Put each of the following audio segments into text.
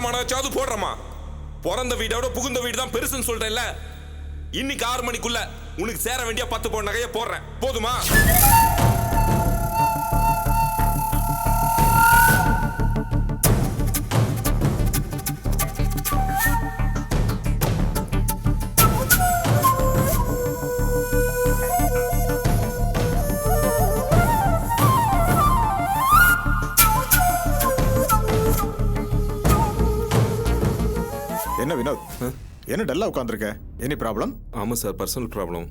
அடமானாச்சாவது போடுறமா. பிறந்த வீடோட புகுந்த வீடு தான் பெருசுன்னு சொல்றேன்ல. இன்னைக்கு 6 மணிக்குள்ள உனக்கு சேர வேண்டிய 10 பவுன் நகையை போடுறேன், போதுமா? என்ன வினோத், என்ன டல்லா உட்காந்துருக்க? Any problem? ஆமாம் சார், பர்சனல் ப்ராப்ளம்.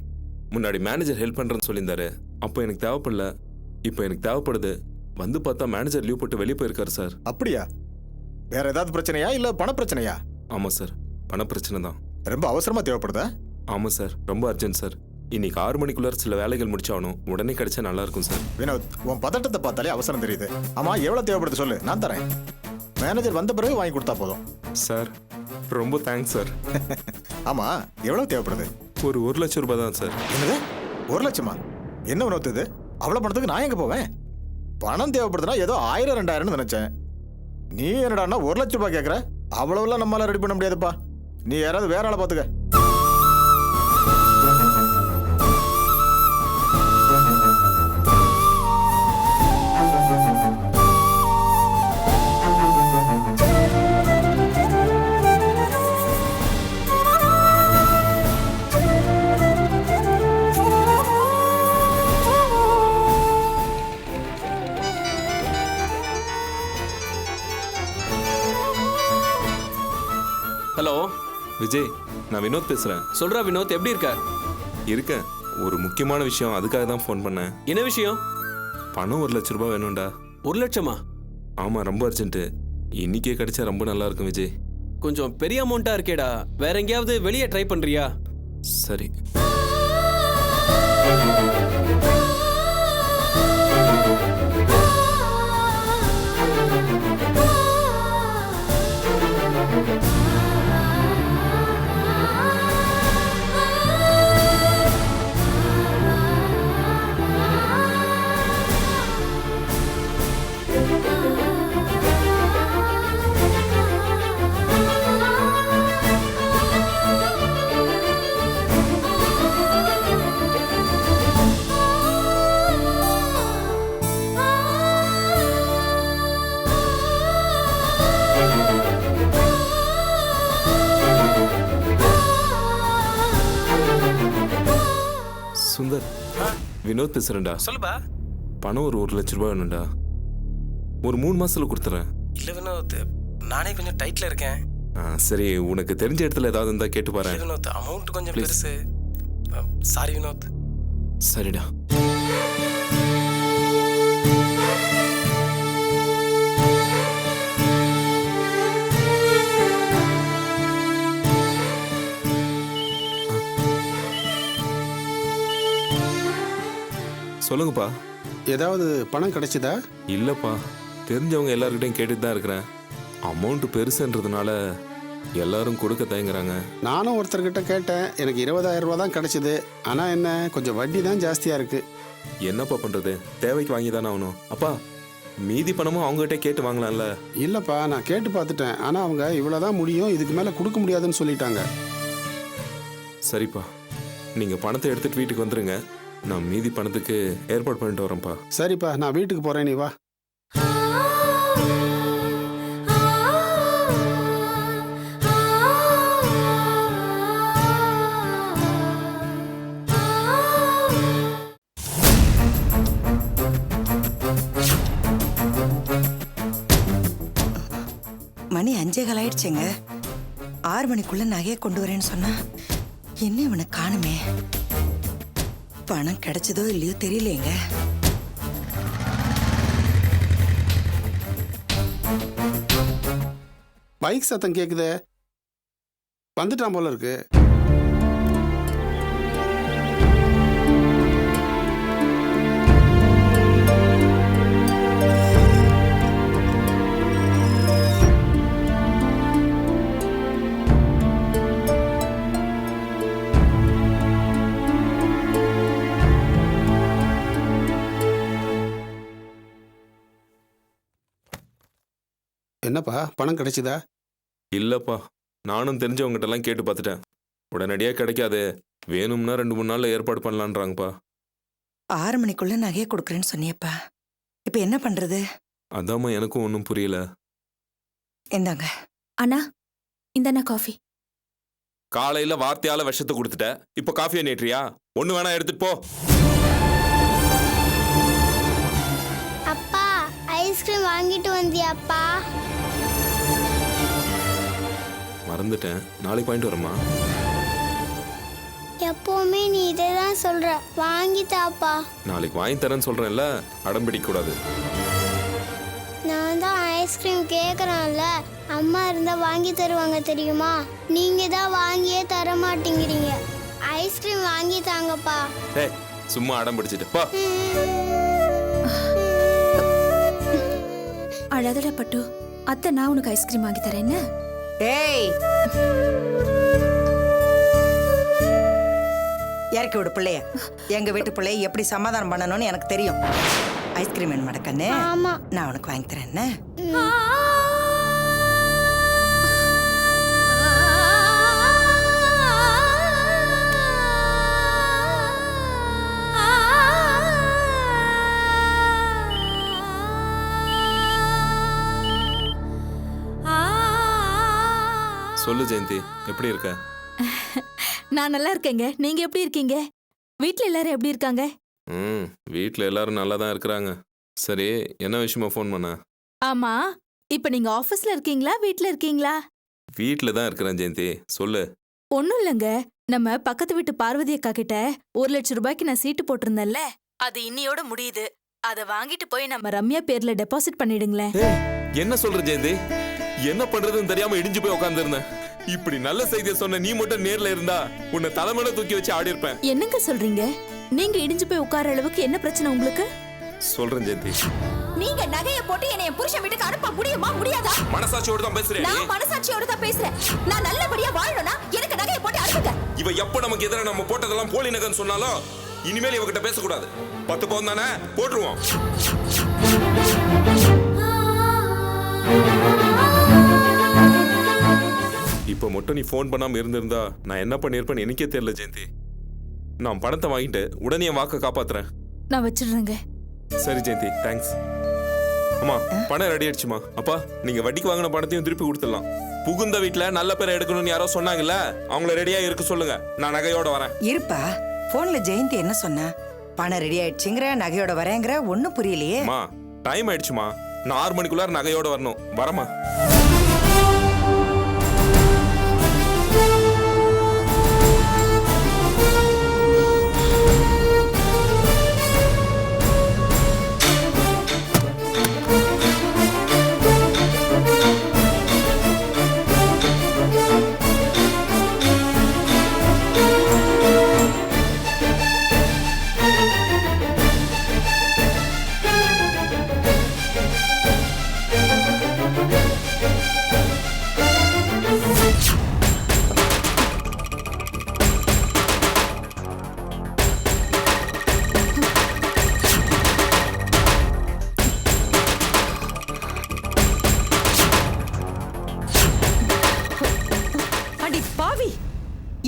முன்னாடி மேனேஜர் ஹெல்ப் பண்ணுறேன்னு சொல்லியிருந்தாரு. அப்போ எனக்கு தேவைப்படல, இப்போ எனக்கு தேவைப்படுது. வந்து பார்த்தா மேனேஜர் லீவ் போட்டு வெளியே போயிருக்காரு சார். அப்படியா? வேற ஏதாவது பிரச்சனையா இல்ல பண பிரச்சனையா? ஆமாம் சார், பண பிரச்சனை தான். ரொம்ப அவசரமா தேவைப்படுதா? ஆமாம் சார், ரொம்ப அர்ஜென்ட் சார். இன்னைக்கு 6 மணிக்குள்ள சில வேலைகள் முடிச்சாகணும். உடனே கிடைச்சா நல்லா இருக்கும் சார். வினோத், உன் பதட்டத்தை பார்த்தாலே அவசரம் தெரியுது. ஆமா, எவ்வளவு தேவைப்படுது சொல்லு, நான் தரேன். மேனேஜர் வந்த பிறகு வாங்கி கொடுத்தா போதும். சார் ரொம்ப தேங்க்ஸ் சார். ஆமா, எவ்வளவு தேவைப்படுது? ஒரு 1 லட்சம் ரூபாய் தான் சார். என்னது, 1 லட்சமா? என்ன வினோத் இது? அவ்வளவு பணத்துக்கு நான் எங்க போவேன்? பணம் தேவைப்படுதுன்னா ஏதோ 1000 2000 நினைச்சேன். நீ என்னடான்னா 1 லட்சம் ரூபாய் கேட்கற? அவ்வளவுலாம் நம்மளால ரெடி பண்ண முடியாதுப்பா. நீ யாராவது வேற ஆளை பாத்துக்க. ஹலோ விஜய், நான் வினோத் பேசுகிறேன். சொல்றா வினோத், எப்படி இருக்க? இருக்கேன். ஒரு முக்கியமான விஷயம், அதுக்காக தான் ஃபோன் பண்ணேன். என்ன விஷயம்? பணம் 1 லட்சம் ரூபாய் வேணும்டா. 1 லட்சமா? ஆமாம், ரொம்ப அர்ஜென்ட்டு. இன்னைக்கே கிடைச்சா ரொம்ப நல்லா இருக்கும் விஜய். கொஞ்சம் பெரிய அமௌண்ட்டா இருக்கேடா. வேற எங்கேயாவது வெளியே ட்ரை பண்றியா? சரி. சுந்தர், வினோத் பேசுறேன்டா. சொல்லுப்பா. பணம் ஒரு 1 லட்சம் ரூபாய் வேணும்டா. ஒரு 3 மாசத்துல கொடுத்துறேன். இல்ல வினோத், நானே கொஞ்சம் டைட்ல இருக்கேன். சரி, உனக்கு தெரிஞ்ச இடத்துல ஏதாவது இருந்தா கேட்டு பாரு. வினோத், அமௌண்ட் கொஞ்சம் பெருசு. சாரி வினோத். சரிடா. சொல்லுங்கப்பா. ஏதாவது பணம் கிடைச்சதா? இல்லப்பா, தெரிஞ்சவங்க எல்லாருக்கிட்டையும் கேட்டுட்டு தான் இருக்கிறேன். அமௌண்ட் பெருசுன்றதுனால எல்லாரும் கொடுக்க தயங்குறாங்க. நானும் ஒருத்தர்கிட்ட கேட்டேன், எனக்கு 20,000 ரூபா தான் கிடைச்சது. ஆனால் என்ன, கொஞ்சம் வட்டி தான் ஜாஸ்தியாக இருக்கு. என்னப்பா பண்றது, தேவைக்கு வாங்கி தானே ஆகணும். அப்பா, மீதி பணமும் அவங்ககிட்ட கேட்டு வாங்கலாம்ல. இல்லைப்பா, நான் கேட்டு பார்த்துட்டேன். ஆனால் அவங்க இவ்வளோதான் முடியும், இதுக்கு மேலே கொடுக்க முடியாதுன்னு சொல்லிட்டாங்க. சரிப்பா, நீங்க பணத்தை எடுத்துட்டு வீட்டுக்கு வந்துருங்க. நான் மீதி பணத்துக்கு ஏற்பாடு பண்ணிட்டு வரேன்ப்பா. சரிப்பா, நான் வீட்டுக்கு போகிறேன், நீ வா. மணி 5:15 ஆயிடுச்சுங்க. 6 மணிக்குள்ள நகையை கொண்டு வரேன்னு சொன்னா என்ன இவனை காணுமே? பணம் கிடைச்சதோ இல்லையோ தெரியலேங்க. பைக் சத்தம் கேட்குதே, வந்துட்டான் போல இருக்கு. என்னப்பா, பணம் கிடைச்சதா? இல்லப்பா, நானும் தெரிஞ்சவங்ககிட்ட எல்லாம் கேட்டு பார்த்துட்டேன். உடனடியா கிடைக்காது, வேணும்னா 2-3 நாள்ல ஏற்பாடு பண்ணலான்றாங்கப்பா. 6 மணிக்குள்ள நகையை கொடுக்குறேன்னு சொன்னியப்பா. இப்ப என்ன பண்றது? அதாம்மா எனக்கும் ஒன்றும் புரியல. இந்தாங்க. அண்ணா இந்தண்ணா காஃபி. காலையில வார்த்தையால விஷத்தை கொடுத்துட்ட, இப்போ காஃபியை நேற்றியா? ஒண்ணு வேணா எடுத்துட்டு போ. அப்பா ஐஸ்கிரீம் வாங்கிட்டு வந்தியாப்பா? மறந்துட்டேன், நாளைக்கு வாங்கிட்டு வரமா? எப்பவுமே நீ இதை தான் சொல்ற, வாங்கித்தாப்பா. நாளைக்கு வாங்கி தரேன்னு சொல்றேன்ல, அடம் பிடிக்க கூடாது. நான் தான் ஐஸ்கிரீம் கேட்குறேன்ல, அம்மா இருந்தா வாங்கி தருவாங்க தெரியுமா? நீங்க தான் வாங்கியே தர மாட்டேங்கிறீங்க. ஐஸ்கிரீம் வாங்கி தாங்கப்பா. ஏய், சும்மா அடம் பிடிச்சிட்டு போ. அழாதடா பட்டு, அத்தை நான் உனக்கு ஐஸ்கிரீம் வாங்கி தரேன் என்ன? ஏய், இறக்கி விடு பிள்ளைய. எங்க வீட்டு பிள்ளைய எப்படி சமாதானம் பண்ணணும்னு எனக்கு தெரியும். ஐஸ்கிரீம் வேணும் மடக்கண்ணு? ஆமா. நான் உனக்கு வாங்கி தரேன் என்ன? சொல்லு ஜெயந்தி, எப்படி இருக்க? நான் நல்லா இருக்கேங்க. நீங்க எப்படி இருக்கீங்க? வீட்ல எல்லாரும் எப்படி இருக்காங்க? வீட்டில் எல்லாரும் நல்லா தான் இருக்கிறாங்க. சரி, என்ன விஷயமா ஃபோன் பண்ண? ஆமா, இப்ப நீங்க ஆபீஸ்ல இருக்கீங்களா வீட்ல இருக்கீங்களா? வீட்டில் தான் இருக்கிறேன் ஜெயந்தி, சொல்லு. ஒண்ணும் இல்லங்க, நம்ம பக்கத்து வீட்டு பார்வதி அக்கா கிட்ட 1 லட்சம் ரூபாய்க்கு நான் சீட்டு போட்டிருந்தேன்ல, அது இன்னியோட முடியுது. அத வாங்கிட்டு போய் நம்ம ரம்யா பேர்ல டெபாசிட் பண்ணிடுங்களேன். என்ன சொல்ற ஜெயந்தி? என்ன பண்றதுன்னு தெரியாம இடிஞ்சு போய் உட்கார்ந்துருந்தேன். இப்படி நல்ல செய்தியை சொன்ன நீ மட்டும் நேர்ல இருந்தா உன்னை தலைமையில தூக்கி வச்சு ஆடி இருப்பேன். என்னங்க சொல்றீங்க? நீங்க இடிஞ்சு போய் உட்கார அளவுக்கு என்ன பிரச்சனை உங்களுக்கு? சொல்றேன் ஜெயந்தி. நீங்க நகைய போட்டு என்னைய புருஷன் வீட்டுக்கு அனுப்ப முடியுமா முடியாதா? மனசாட்சியோட தான் பேசுறேன். நான் மனசாட்சியோட தான் பேசுறேன். நான் நல்லபடியா வாழணும்னா எனக்கு நகைய போட்டு அனுப்புங்க. இவ எப்ப நமக்கு எதிராக நம்ம போட்டதெல்லாம் போலி நகைன்னு சொன்னாலும் இனிமேல் இவகிட்ட பேசக்கூடாது. 10 பவுன் தானே போட்டுருவோம். இப்ப மட்டும் நீ ஃபோன் பண்ணாம இருந்திருந்தா நான் என்ன பண்ணிருப்பேன்னு எனக்கே தெரியல ஜெயந்தி. நான் பணத்தை வாங்கிட்டு உடனே என் வாக்க காப்பாத்துறேன். நான் வச்சிடுறேங்க. சரி ஜெயந்தி, தேங்க்ஸ். அம்மா, பணம் ரெடி ஆயிடுச்சுமா. அப்பா, நீங்க வட்டிக்கு வாங்கின பணத்தையும் திருப்பி கொடுத்துடலாம். புகுந்த வீட்டுல நல்ல பேரை எடுக்கணும்னு யாரோ சொன்னாங்கல்ல, அவங்கள ரெடியா இருக்க சொல்லுங்க. நான் நகையோட வரேன். இருப்பா. போன்ல ஜெயந்தி என்ன சொன்னா? பணம் ரெடி ஆயிடுச்சுங்கிற, நகையோட வரேங்கிற, ஒன்னும் புரியலையே. அம்மா, டைம் ஆயிடுச்சுமா. நான் 6 மணிக்குள்ளார நகையோட வரணும். வரமா?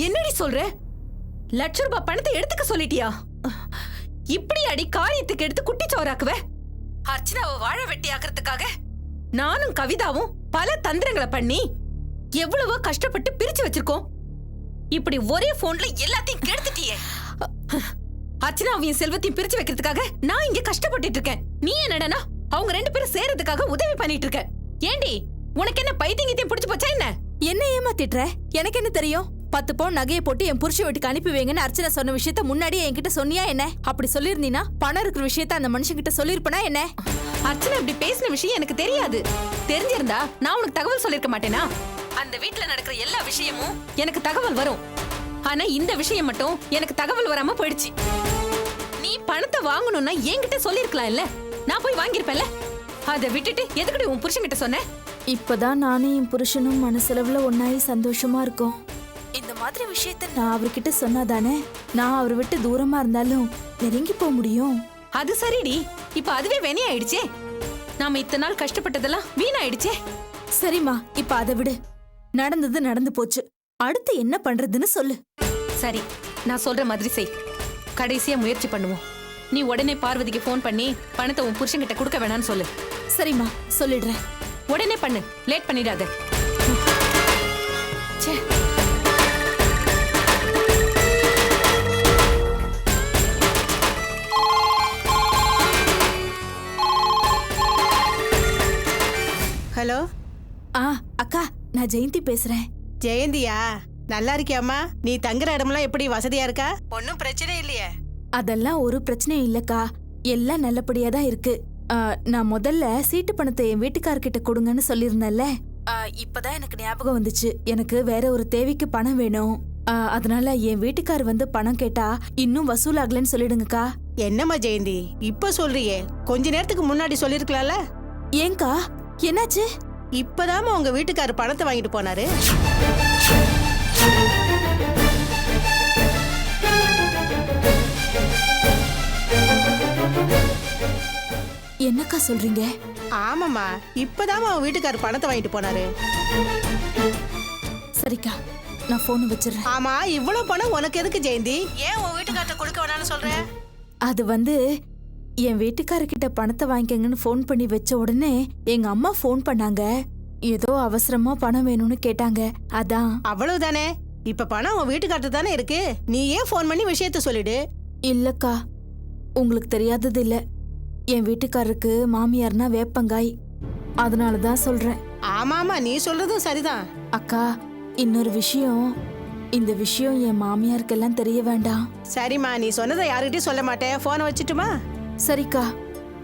என்னடி சொல்ற? லட்ச ரூபாய் பணத்தை எடுத்துக்க சொல்லிட்டியா? இப்படி அடி காரியத்துக்கு எடுத்து குட்டி சோறாக்குவ? அர்ச்சனாவை வாழ வெட்டி ஆக்குறதுக்காக நானும் கவிதாவும் பல தந்திரங்களை பண்ணி எவ்வளவோ கஷ்டப்பட்டு பிரிச்சு வச்சிருக்கோம். இப்படி ஒரே போன்ல எல்லாத்தையும் கெடுத்துட்டியே. அர்ச்சனாவையும் செல்வத்தையும் பிரிச்சு வைக்கிறதுக்காக நான் இங்க கஷ்டப்பட்டுட்டு இருக்கேன். நீ என்னடனா அவங்க 2 பேரும் சேர்றதுக்காக உதவி பண்ணிட்டு இருக்க. ஏண்டி, உனக்கு என்ன பைத்தியங்கத்தையும் பிடிச்சு போச்சா என்ன? என்ன ஏமாத்திட்டுற? எனக்கு என்ன தெரியும்? 10 பவுன் நகையை போட்டு என் புருஷ வீட்டுக்கு அனுப்பி வைங்கன்னு அர்ச்சனா சொன்ன விஷயத்த முன்னாடியே என்கிட்ட சொன்னியா என்ன? அப்படி சொல்லிருந்தீனா பணம் இருக்கிற விஷயத்த அந்த மனுஷங்கிட்ட சொல்லிருப்பனா என்ன? அர்ச்சனா இப்படி பேசின விஷயம் எனக்கு தெரியாது. தெரிஞ்சிருந்தா நான் உனக்கு தகவல் சொல்லிருக்க மாட்டேனா? அந்த வீட்டுல நடக்கிற எல்லா விஷயமும் எனக்கு தகவல் வரும். ஆனா இந்த விஷயம் மட்டும் எனக்கு தகவல் வராம போயிடுச்சு. நீ பணத்தை வாங்கணும்னா என்கிட்ட சொல்லிருக்கலாம் இல்ல? நான் போய் வாங்கிருப்பேன்ல. அதை விட்டுட்டு எதுக்கடி உன் புருஷன்கிட்ட சொன்ன? இப்பதான் நானும் என் புருஷனும் மனசளவுல ஒன்னாயி சந்தோஷமா இருக்கோம். இந்த மாதிரி விஷயத்த நான் அவர்கிட்ட சொன்னாதானே நான் அவரை விட்டு தூரமா இருந்தாலும் நெருங்கி போக முடியும். அது சரிடி, இப்ப அதுவே வினையாயிடுச்சே. நாம இத்தனை நாள் கஷ்டப்பட்டதெல்லாம் வீணாயிடுச்சே. சரிம்மா, இப்ப அதை விடு. நடந்தது நடந்து போச்சு. அடுத்து என்ன பண்றதுன்னு சொல்லு. சரி, நான் சொல்ற மாதிரி செய். கடைசியா முயற்சி பண்ணுவோம். நீ உடனே பார்வதிக்கு ஃபோன் பண்ணி பணத்தை உன் புருஷன்கிட்ட கொடுக்க வேணாம்னு சொல்லு. சரிம்மா, சொல்லிடுறேன். உடனே பண்ணு, லேட் பண்ணிடாத. ச்சே. ஹலோ, அக்கா, நான் ஜெயந்தி பேசுறேன். ஜெயந்தியா? நல்லா இருக்கியாம்மா? நீ தங்குற இடம்லாம் எப்படி, வசதியா இருக்கா? ஒன்றும் பிரச்சனை இல்லையே? அதெல்லாம் ஒரு பிரச்சனையும் இல்லக்கா, எல்லாம் நல்லபடியா தான் இருக்கு. நான் முதல்ல சீட்டு பணத்தை என் வீட்டுக்காரர்கிட்ட கொடுங்கன்னு சொல்லியிருந்தேன்ல. இப்பதான் எனக்கு ஞாபகம் வந்துச்சு. எனக்கு வேற ஒரு தேவைக்கு பணம் வேணும். அதனால என் வீட்டுக்கார் வந்து பணம் கேட்டா இன்னும் வசூல் ஆகலன்னு சொல்லிடுங்கக்கா. என்னம்மா ஜெயந்தி, இப்ப சொல்றியே? கொஞ்ச நேரத்துக்கு முன்னாடி சொல்லிருக்கலாம்ல? ஏங்கா, என்னாச்சு? இப்பதாம்மா உங்க வீட்டுக்காரர் பணத்தை வாங்கிட்டு போனாரு. என்னக்கா சொல்றீங்க? ஆமாம்மா, இப்பதாம்மா உன் வீட்டுக்காரர் பணத்தை வாங்கிட்டு போனாரு. சரிக்கா, நான் போன் வச்சிடுறேன். ஆமா, இவ்வளவு பணம் உனக்கு எதுக்கு ஜெயந்தி? ஏன் உன் வீட்டுக்காரர்ட்ட கொடுக்க வேணாம்னு சொல்ற? அது வந்து என் வீட்டுக்காரர்கிட்ட பணத்தை வாங்கிக்கங்கன்னு ஃபோன் பண்ணி வச்ச உடனே எங்க அம்மா ஃபோன் பண்ணாங்க. ஏதோ அவசரமா பணம் வேணும்னு கேட்டாங்க. அதான். அவ்வளவுதானே? இப்ப பணம் உன் வீட்டுக்காரர்ட்ட தானே இருக்கு. நீ ஏன் ஃபோன் பண்ணி விஷயத்த சொல்லிடு. இல்லக்கா, உங்களுக்கு தெரியாதது இல்ல, என் வீட்டுக்காரருக்கு மாமியார்னா வேப்பங்காய். அதனாலதான் சொல்றேன். ஆமாமா, நீ சொல்றதும் சரிதான். அக்கா, இன்னொரு விஷயம், இந்த விஷயம் என் மாமியாருக்கெல்லாம் தெரிய வேண்டாம். சரிம்மா, நீ சொன்னதை யாருகிட்டயும் சொல்ல மாட்டேன். போனை வச்சுட்டுமா? சரிக்கா,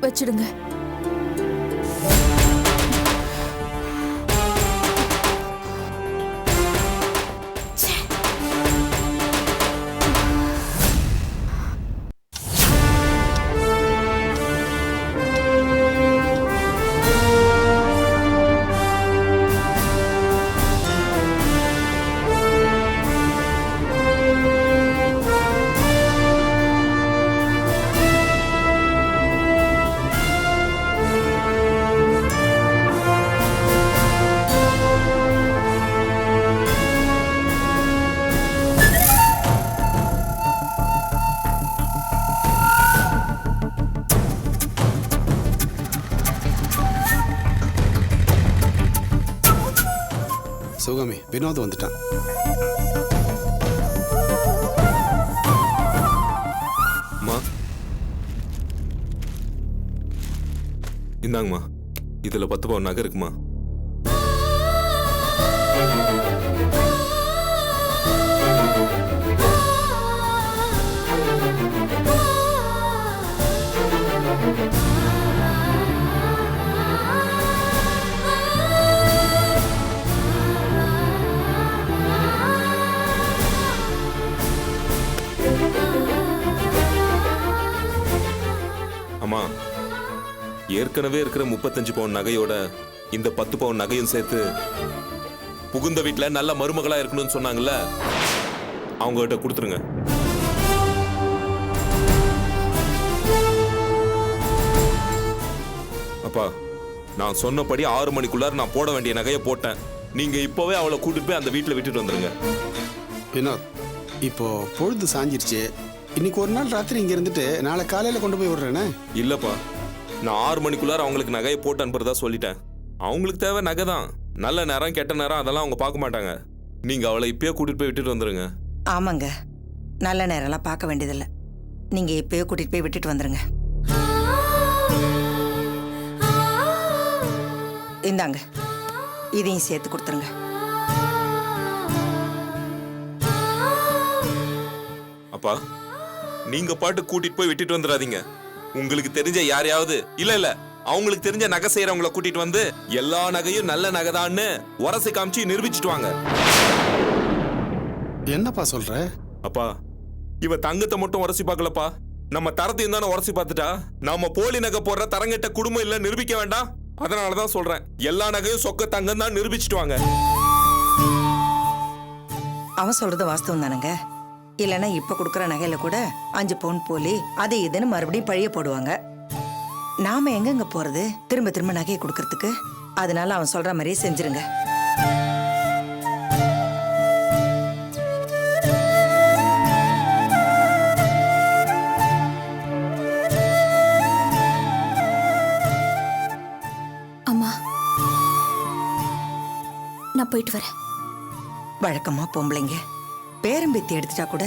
வச்சிடுங்க. சிவகாமி, வினோத் வந்துட்டான். அம்மா, இந்தாங்கம்மா, இதுல 10 பவுன் நகை இருக்குமா? அம்மா, ஏற்கனவே இருக்கிற 35 பவுன் நகையோட இந்த 10 பவுன் நகையும் சேர்த்து புகுந்த வீட்டுல நல்ல மருமகளா இருக்கணும்னு சொன்னாங்கல்ல, அவங்க கிட்ட கொடுத்துருங்க. அப்பா, நான் சொன்னபடி 6 மணிக்குள்ளார நான் போட வேண்டிய நகையை போட்டேன். நீங்க இப்பவே அவளை கூட்டிட்டு போய் அந்த வீட்டுல விட்டுட்டு வந்துருங்க. வினோத், இப்போ பொழுது சாஞ்சிருச்சு. இன்னைக்கு ஒரு நாள் ராத்திரி இங்க இருந்துட்டு நாளை காலையில கொண்டு போய் விடுறேனே. இல்லப்பா, நான் 6 மணிக்குள்ளார அவங்களுக்கு நகையை போட்டு அனுப்புறதா சொல்லிட்டேன். அவங்களுக்கு தேவை நகை தான். நல்ல நேரம் கெட்ட நேரம் அதெல்லாம் அவங்க பார்க்க மாட்டாங்க. நீங்க அவளை இப்பயே கூட்டிட்டு போய் விட்டுட்டு வந்துருங்க. ஆமாங்க, நல்ல நேரம்லாம் பார்க்க வேண்டியதில்லை. நீங்க இப்பயே கூட்டிட்டு போய் விட்டுட்டு வந்துருங்க. இந்தாங்க, இதையும் சேர்த்து கொடுத்துருங்க. அப்பா, நீங்க பாட்டு கூட்டிட்டு போய் விட்டுட்டு வந்துடாதீங்க. உங்களுக்கு தெரிஞ்ச யாரையாவது, இல்ல அவங்களுக்கு தெரிஞ்ச நகை செய்யறவங்கள கூட்டிட்டு வந்து எல்லா நகையும் நல்ல நகைதான்னு உரசி காமிச்சு நிரூபிச்சுட்டு வாங்க. என்னப்பா சொல்ற? அப்பா, இவ தங்கத்தை மட்டும் உரசி பார்க்கலப்பா, நம்ம தரத்தையும் தானே உரசி பார்த்துட்டா. நாம போலி நகை போடுற தரங்கட்ட குடும்பம் இல்ல நிரூபிக்க வேண்டாம். அதனாலதான் சொல்றேன், எல்லா நகையும் சொக்க தங்கம் தான் நிரூபிச்சுட்டு வாங்க. அவன் சொல்றது வாஸ்தவம் தானுங்க. இல்லைன்னா இப்ப கொடுக்குற நகையில கூட 5 பவுன் போலி அது இதுன்னு மறுபடியும் பழிய போடுவாங்க. நாம எங்கெங்க போறது திரும்ப திரும்ப நகையை கொடுக்கறதுக்கு? அதனால அவன் சொல்ற மாதிரியே செஞ்சிருங்க. நான் போயிட்டு வரேன். வழக்கமா பொம்பளைங்க பேரம்பேத்தி எடுத்துட்டா கூட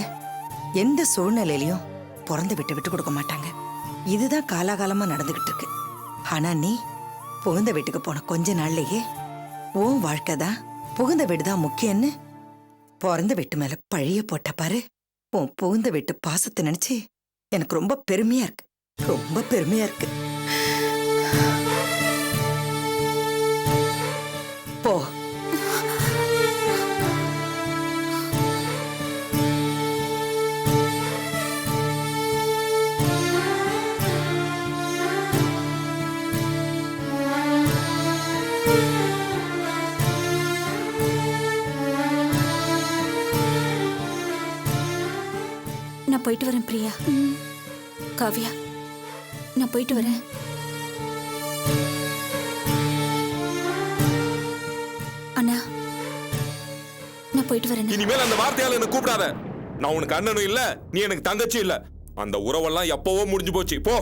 எந்த சூழ்நிலையிலையும் பிறந்து விட்டு கொடுக்க மாட்டாங்க. இதுதான் காலாகாலமா நடந்துகிட்டு இருக்கு. ஆனா நீ புகுந்த வீட்டுக்கு போன கொஞ்ச நாள்லயே உன் வாழ்க்கை தான் புகுந்த வீடு தான் முக்கியம்னு பிறந்த வீட்டு மேல பழிய போட்ட பாரு. உன் புகுந்த வீட்டு பாசத்தை நினைச்சு எனக்கு ரொம்ப பெருமையா இருக்கு, ரொம்ப பெருமையா இருக்கு. போ. நான் போயிட்டு வரேன் பிரியா. காவ்யா, நான் போயிட்டு வரேன். அண்ணா, நான் போயிட்டு வரேன். இனிமேல் அந்த வார்த்தையால என்ன கூப்பிடாத. நான் உனக்கு அண்ணனும் இல்ல, நீ எனக்கு தங்கச்சியும் இல்ல. அந்த உறவெல்லாம் எப்பவோ முடிஞ்சு போச்சு. போ.